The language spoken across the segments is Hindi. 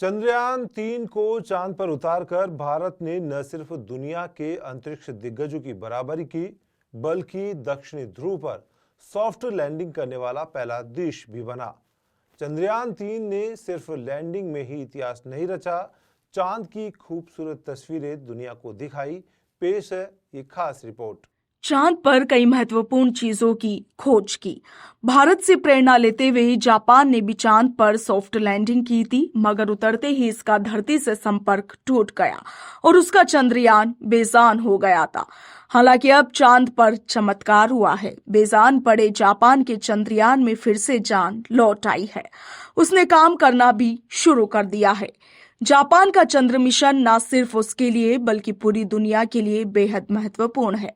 चंद्रयान 3 को चांद पर उतारकर भारत ने न सिर्फ दुनिया के अंतरिक्ष दिग्गजों की बराबरी की, बल्कि दक्षिणी ध्रुव पर सॉफ्ट लैंडिंग करने वाला पहला देश भी बना। चंद्रयान 3 ने सिर्फ लैंडिंग में ही इतिहास नहीं रचा, चांद की खूबसूरत तस्वीरें दुनिया को दिखाई। पेश है ये खास रिपोर्ट। चांद पर कई महत्वपूर्ण चीजों की खोज की। भारत से प्रेरणा लेते हुए जापान ने भी चांद पर सॉफ्ट लैंडिंग की थी, मगर उतरते ही इसका धरती से संपर्क टूट गया और उसका चंद्रयान बेजान हो गया था। हालांकि अब चांद पर चमत्कार हुआ है। बेजान पड़े जापान के चंद्रयान में फिर से जान लौट आई है। उसने काम करना भी शुरू कर दिया है। जापान का चंद्र मिशन न सिर्फ उसके लिए बल्कि पूरी दुनिया के लिए बेहद महत्वपूर्ण है।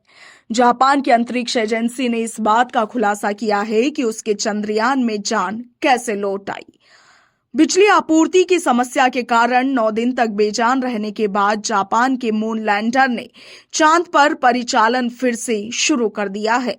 जापान की अंतरिक्ष एजेंसी ने इस बात का खुलासा किया है कि उसके चंद्रयान में जान कैसे लौट आई। बिजली आपूर्ति की समस्या के कारण 9 दिन तक बेजान रहने के बाद जापान के मून लैंडर ने चांद पर परिचालन फिर से शुरू कर दिया है।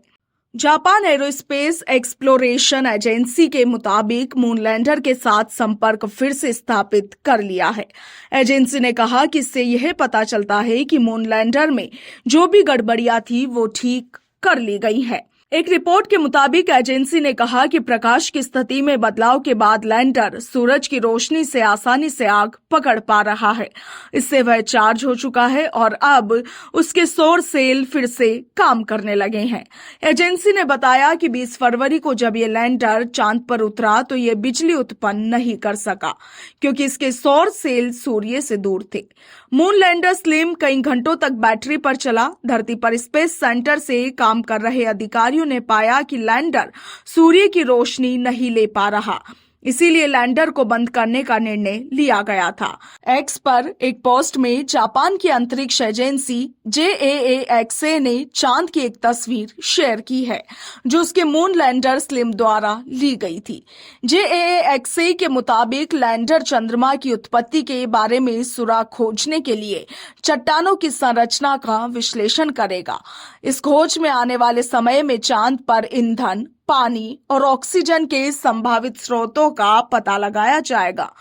जापान एरोस्पेस एक्सप्लोरेशन एजेंसी के मुताबिक मून लैंडर के साथ संपर्क फिर से स्थापित कर लिया है। एजेंसी ने कहा कि इससे यह पता चलता है कि मून लैंडर में जो भी गड़बड़ियां थी वो ठीक कर ली गई हैं। एक रिपोर्ट के मुताबिक एजेंसी ने कहा कि प्रकाश की स्थिति में बदलाव के बाद लैंडर सूरज की रोशनी से आसानी से आग पकड़ पा रहा है। इससे वह चार्ज हो चुका है और अब उसके सौर सेल फिर से काम करने लगे हैं। एजेंसी ने बताया कि 20 फरवरी को जब ये लैंडर चांद पर उतरा तो ये बिजली उत्पन्न नहीं कर सका, क्योंकि इसके सौर सेल सूर्य से दूर थे। मून लैंडर स्लिम कई घंटों तक बैटरी पर चला। धरती पर स्पेस सेंटर से काम कर रहे अधिकारियों ने पाया कि लैंडर सूर्य की रोशनी नहीं ले पा रहा, इसीलिए लैंडर को बंद करने का निर्णय लिया गया था। एक्स पर एक पोस्ट में जापान की अंतरिक्ष एजेंसी JAXA ने चांद की एक तस्वीर शेयर की है, जो उसके मून लैंडर स्लिम द्वारा ली गई थी। JAXA के मुताबिक लैंडर चंद्रमा की उत्पत्ति के बारे में सुराग खोजने के लिए चट्टानों की संरचना का विश्लेषण करेगा। इस खोज में आने वाले समय में चांद पर ईंधन, पानी और ऑक्सीजन के संभावित स्रोतों का पता लगाया जाएगा।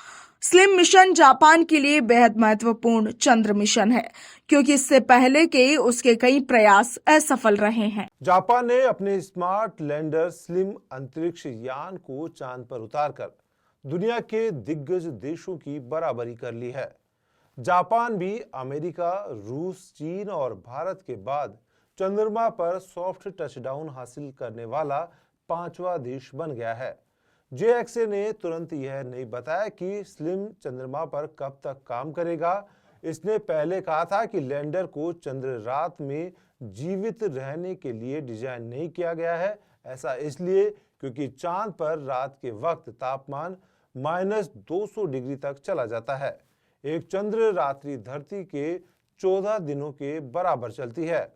स्लिम मिशन जापान के लिए बेहद महत्वपूर्ण चंद्र मिशन है, क्योंकि इससे पहले के उसके कई प्रयास असफल रहे हैं। जापान ने अपने स्मार्ट लैंडर स्लिम अंतरिक्ष यान को चांद पर उतारकर दुनिया के दिग्गज देशों की बराबरी कर ली है। जापान भी अमेरिका, रूस, चीन और भारत के बाद चंद्रमा पर सॉफ्ट टचडाउन हासिल करने वाला 5वां देश बन गया है। JAXA ने तुरंत यह नहीं बताया कि स्लिम चंद्रमा पर कब तक काम करेगा। इसने पहले कहा था कि लैंडर को चंद्र रात में जीवित रहने के लिए डिजाइन नहीं किया गया है। ऐसा इसलिए क्योंकि चांद पर रात के वक्त तापमान -200 डिग्री तक चला जाता है। एक चंद्र रात्रि धरती के 14 दिनों के बराबर चलती है।